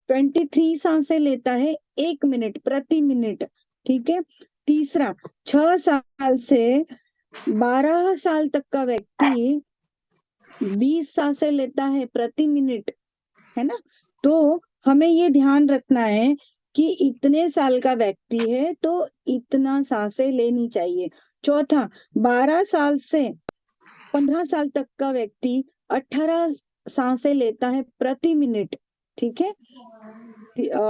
23 सांसें लेता है 1 मिनट प्रति मिनट, ठीक है। तीसरा, 6 साल से 12 साल तक का व्यक्ति 20 सांसें लेता है प्रति मिनट, है ना। तो हमें ये ध्यान रखना है कि इतने साल का व्यक्ति है तो इतना सांसें लेनी चाहिए। चौथा, 12 साल से 15 साल तक का व्यक्ति 18 सांसें लेता है प्रति मिनट, ठीक है।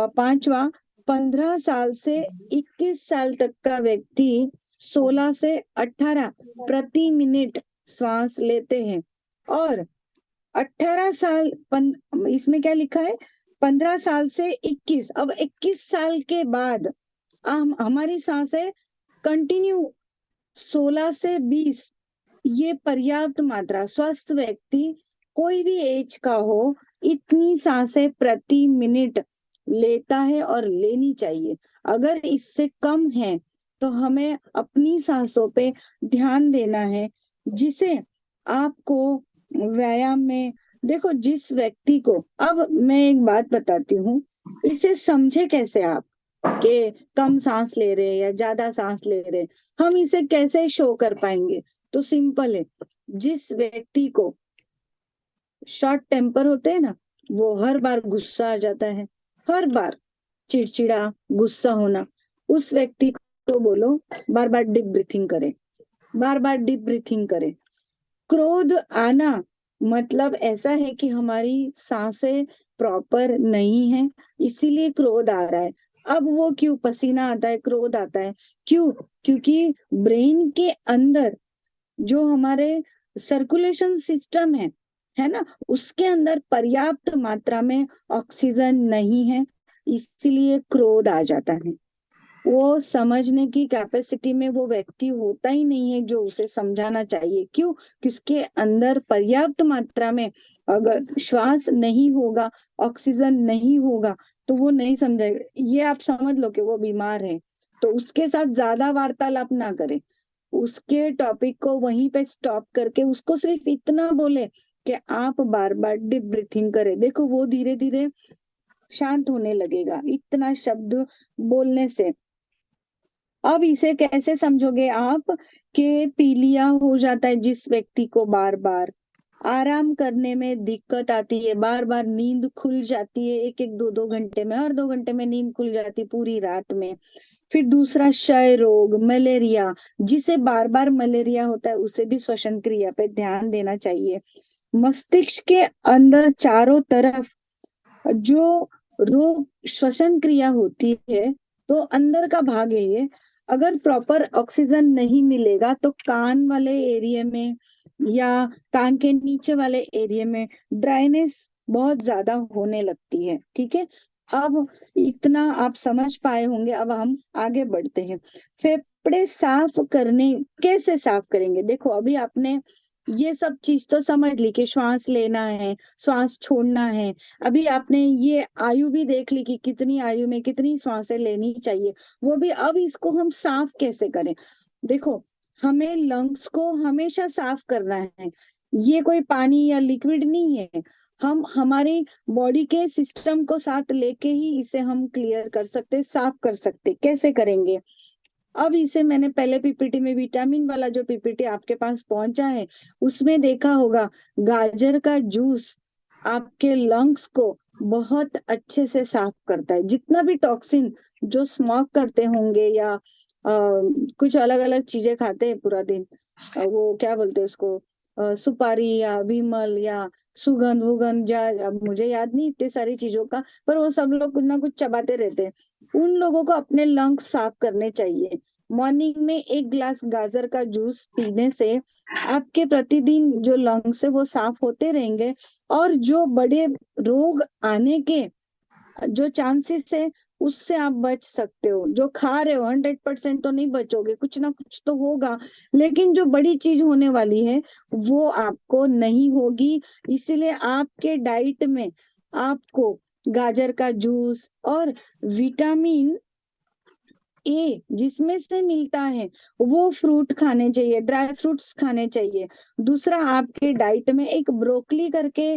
पांचवा, 15 साल से 21 साल तक का व्यक्ति 16 से 18 प्रति मिनट श्वास लेते हैं। और 18 साल इसमें क्या लिखा है, 15 साल से 21, अब 21 साल के बाद हमारी सांसें कंटिन्यू 16 से 20, ये पर्याप्त मात्रा, स्वस्थ व्यक्ति कोई भी एज का हो इतनी सांसें प्रति मिनट लेता है और लेनी चाहिए। अगर इससे कम है तो हमें अपनी सांसों पे ध्यान देना है, जिसे आपको व्यायाम में, देखो जिस व्यक्ति को, अब मैं एक बात बताती हूँ, इसे समझे कैसे आप कि कम सांस ले रहे या ज्यादा सांस ले रहे, हम इसे कैसे शो कर पाएंगे। तो सिंपल है, जिस व्यक्ति को शॉर्ट टेम्पर होते हैं ना, वो हर बार गुस्सा आ जाता है, हर बार चिड़चिड़ा गुस्सा होना, उस व्यक्ति को बोलो बार बार डीप ब्रीथिंग करें, बार बार डीप ब्रीथिंग करें। क्रोध आना मतलब ऐसा है कि हमारी सांसें प्रॉपर नहीं है, इसीलिए क्रोध आ रहा है। अब वो क्यों, पसीना आता है, क्रोध आता है, क्यों? क्योंकि ब्रेन के अंदर जो हमारे सर्कुलेशन सिस्टम है ना, उसके अंदर पर्याप्त मात्रा में ऑक्सीजन नहीं है, इसलिए क्रोध आ जाता है। वो समझने की कैपेसिटी में वो व्यक्ति होता ही नहीं है जो उसे समझाना चाहिए। क्यों? कि उसके अंदर पर्याप्त मात्रा में अगर श्वास नहीं होगा, ऑक्सीजन नहीं होगा, तो वो नहीं समझेगा। ये आप समझ लो कि वो बीमार है, तो उसके साथ ज्यादा वार्तालाप ना करें, उसके टॉपिक को वहीं पे स्टॉप करके उसको सिर्फ इतना बोले कि आप बार बार डीप ब्रीथिंग करें। देखो वो धीरे धीरे शांत होने लगेगा इतना शब्द बोलने से। अब इसे कैसे समझोगे आप कि पीलिया हो जाता है जिस व्यक्ति को बार बार आराम करने में दिक्कत आती है, बार बार नींद खुल जाती है, एक एक दो दो घंटे में, हर 2 घंटे में नींद खुल जाती है पूरी रात में। फिर दूसरा, क्षय रोग, मलेरिया, जिसे बार बार मलेरिया होता है उसे भी श्वसन क्रिया पे ध्यान देना चाहिए। मस्तिष्क के अंदर चारों तरफ जो रोग श्वसन क्रिया होती है, तो अंदर का भाग है ये, अगर प्रॉपर ऑक्सीजन नहीं मिलेगा तो कान वाले एरिया में या कान के नीचे वाले एरिया में ड्राइनेस बहुत ज्यादा होने लगती है, ठीक है। अब इतना आप समझ पाए होंगे, अब हम आगे बढ़ते हैं। फेफड़े साफ करने, कैसे साफ करेंगे? देखो अभी आपने ये सब चीज तो समझ ली कि श्वास लेना है, श्वास छोड़ना है। अभी आपने ये आयु भी देख ली कि कितनी आयु में कितनी सांसें लेनी चाहिए, वो भी। अब इसको हम साफ कैसे करें? देखो, हमें लंग्स को हमेशा साफ करना है, ये कोई पानी या लिक्विड नहीं है। हम हमारी बॉडी के सिस्टम को साथ लेके ही इसे हम क्लियर कर सकते, साफ कर सकते। कैसे करेंगे? अब इसे मैंने पहले पीपीटी में, विटामिन वाला जो पीपीटी आपके पास पहुंचा है उसमें देखा होगा, गाजर का जूस आपके लंग्स को बहुत अच्छे से साफ करता है। जितना भी टॉक्सिन जो स्मोक करते होंगे या कुछ अलग अलग चीजें खाते हैं पूरा दिन, वो क्या बोलते हैं उसको, सुपारी या विमल या सुगंध वुगंध, या अब मुझे याद नहीं इतने सारी चीजों का, पर वो सब लोग कुछ ना कुछ चबाते रहते हैं। उन लोगों को अपने लंग्स साफ करने चाहिए। मॉर्निंग में 1 गिलास गाजर का जूस पीने से आपके प्रतिदिन जो लंग्स है वो साफ होते रहेंगे, और जो बड़े रोग आने के जो चांसेस है उससे आप बच सकते हो। जो खा रहे हो 100% तो नहीं बचोगे, कुछ ना कुछ तो होगा, लेकिन जो बड़ी चीज होने वाली है वो आपको नहीं होगी। इसीलिए आपके डाइट में आपको गाजर का जूस और विटामिन ए जिसमें से मिलता है वो फ्रूट खाने चाहिए, ड्राई फ्रूट्स खाने चाहिए। दूसरा, आपके डाइट में एक ब्रोकली करके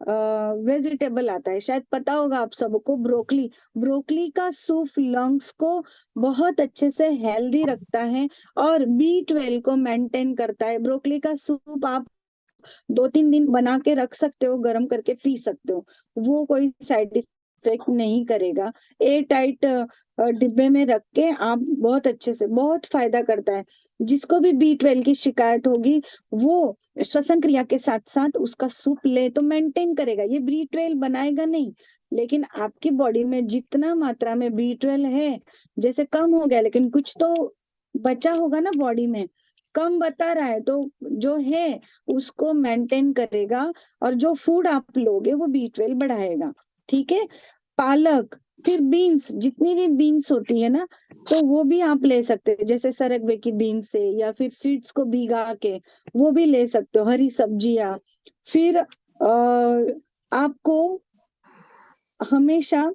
वेजिटेबल आता है, शायद पता होगा आप सबको, ब्रोकली। ब्रोकली का सूप लंग्स को बहुत अच्छे से हेल्दी रखता है और B12 को मेंटेन करता है। ब्रोकली का सूप आप 2-3 दिन बना के रख सकते हो, गर्म करके पी सकते हो, वो कोई साइड इफेक्ट नहीं करेगा। एयर टाइट डिब्बे में रख के आप बहुत अच्छे से, बहुत फायदा करता है। जिसको भी B12 की शिकायत होगी वो श्वसन क्रिया के साथ साथ उसका सूप ले तो मेंटेन करेगा। ये B12 बनाएगा नहीं, लेकिन आपकी बॉडी में जितना मात्रा में B12 है, जैसे कम हो गया लेकिन कुछ तो बचा होगा ना बॉडी में, कम बता रहा है तो जो है उसको मेंटेन करेगा, और जो फूड आप लोगे वो B12 बढ़ाएगा। ठीक है। पालक, फिर बीन्स, जितनी भी बीन्स होती है ना, तो वो भी आप ले सकते हैं, जैसे सरगवे की बीन्स से, या फिर सीड्स को भिगा के वो भी ले सकते हो, हरी सब्जियां। फिर आपको हमेशा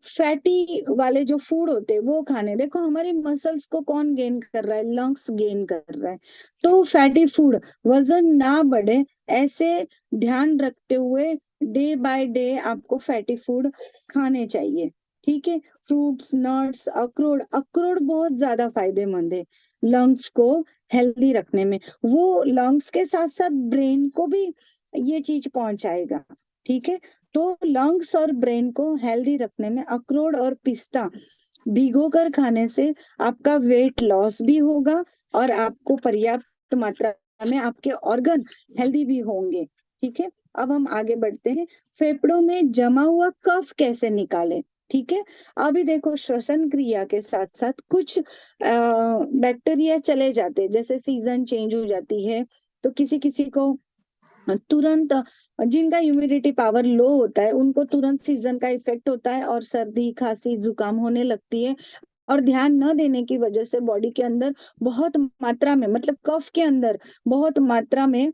फैटी वाले जो फूड होते हैं वो खाने। देखो हमारी मसल्स को कौन गेन कर रहा है, लंग्स गेन कर रहा है। तो फैटी फूड, वजन ना बढ़े ऐसे ध्यान रखते हुए डे बाय डे आपको फैटी फूड खाने चाहिए। ठीक है। फ्रूट्स, नट्स, अखरोट। अखरोट बहुत ज्यादा फायदेमंद है लंग्स को हेल्दी रखने में। वो लंग्स के साथ साथ ब्रेन को भी ये चीज पहुंचाएगा। ठीक है। तो लंग्स और ब्रेन को हेल्दी रखने में अखरोट और पिस्ता भिगो कर खाने से आपका वेट लॉस भी होगा और आपको पर्याप्त मात्रा में आपके ऑर्गन हेल्दी भी होंगे। ठीक है। अब हम आगे बढ़ते हैं, फेफड़ों में जमा हुआ कफ कैसे निकालें। ठीक है। अभी देखो श्वसन क्रिया के साथ साथ कुछ बैक्टीरिया चले जाते हैं, जैसे सीजन चेंज हो जाती है तो किसी किसी को तुरंत, जिनका ह्यूमिडिटी पावर लो होता है उनको तुरंत सीजन का इफेक्ट होता है और सर्दी, खांसी, जुकाम होने लगती है। और ध्यान न देने की वजह से बॉडी के अंदर बहुत मात्रा में, मतलब कफ के अंदर बहुत मात्रा में,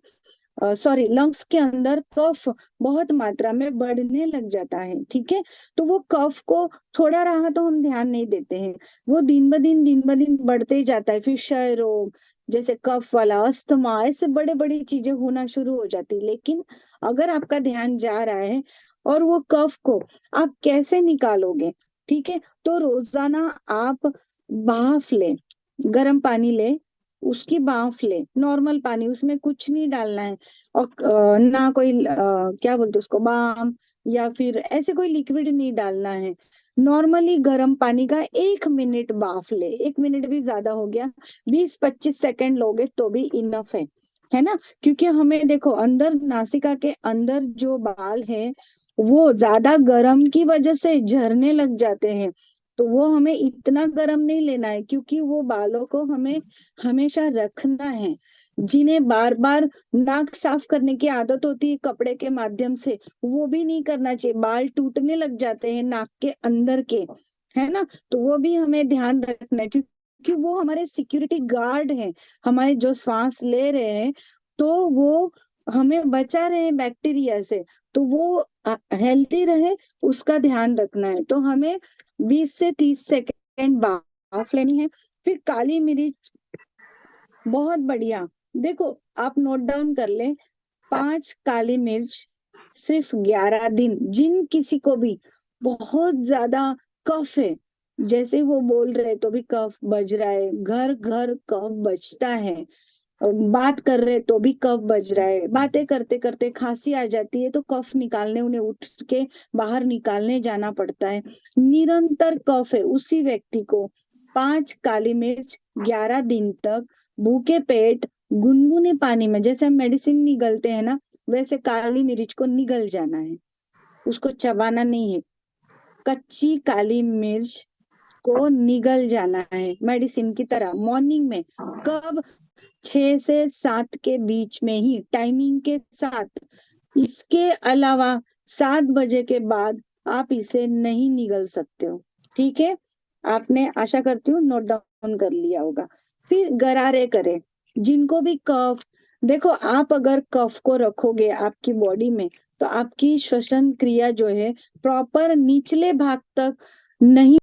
सॉरी, लंग्स के अंदर कफ बहुत मात्रा में बढ़ने लग जाता है। ठीक है। तो वो कफ को थोड़ा रहा तो हम ध्यान नहीं देते हैं, वो दिन ब दिन बढ़ते ही जाता है। फिर क्षय रोग, जैसे कफ वाला अस्थमा, ऐसे बड़े बड़ी चीजें होना शुरू हो जाती है। लेकिन अगर आपका ध्यान जा रहा है, और वो कफ को आप कैसे निकालोगे। ठीक है। तो रोजाना आप भाफ ले, गर्म पानी ले, उसकी भाफ ले, नॉर्मल पानी, उसमें कुछ नहीं डालना है। और ना कोई क्या बोलते उसको, बाम या फिर ऐसे कोई लिक्विड नहीं डालना है। नॉर्मली गर्म पानी का 1 मिनट भाफ ले, 1 मिनट भी ज्यादा हो गया, 20-25 सेकंड लोगे तो भी इनफ है ना। क्योंकि हमें देखो अंदर नासिका के अंदर जो बाल है वो ज्यादा गर्म की वजह से झरने लग जाते हैं। तो वो हमें इतना गर्म नहीं लेना है, क्योंकि वो बालों को हमें हमेशा रखना है। जिन्हें बार बार नाक साफ करने की आदत होती है कपड़े के माध्यम से, वो भी नहीं करना चाहिए, बाल टूटने लग जाते हैं नाक के अंदर के, है ना। तो वो भी हमें ध्यान रखना है, क्योंकि वो हमारे सिक्योरिटी गार्ड है, हमारे जो सांस ले रहे हैं, तो वो हमें बचा रहे हैं बैक्टीरिया से। तो वो हेल्दी रहे उसका ध्यान रखना है। तो हमें 20 से 30 सेकेंड भाप लेनी है। फिर काली मिर्च, बहुत बढ़िया। देखो आप नोट डाउन कर ले, 5 काली मिर्च सिर्फ 11 दिन। जिन किसी को भी बहुत ज्यादा कफ है, जैसे वो बोल रहे तो भी कफ बज रहा है, घर घर कफ बजता है, बात कर रहे तो भी कफ बज रहा है, बातें करते करते खांसी आ जाती है तो कफ निकालने उन्हें उठ के बाहर निकालने जाना पड़ता है, निरंतर कफ है, उसी व्यक्ति को 5 काली मिर्च 11 दिन तक भूखे पेट गुनगुने पानी में, जैसे हम मेडिसिन निगलते हैं ना, वैसे काली मिर्च को निगल जाना है, उसको चबाना नहीं है। कच्ची काली मिर्च को निगल जाना है मेडिसिन की तरह, मॉर्निंग में। कब? 6 से 7 के बीच में ही, टाइमिंग के साथ। इसके अलावा 7 बजे के बाद आप इसे नहीं निगल सकते हो। ठीक है। आपने, आशा करती हूँ, नोट डाउन कर लिया होगा। फिर गरारे करें, जिनको भी कफ, देखो आप अगर कफ को रखोगे आपकी बॉडी में तो आपकी श्वसन क्रिया जो है प्रॉपर निचले भाग तक नहीं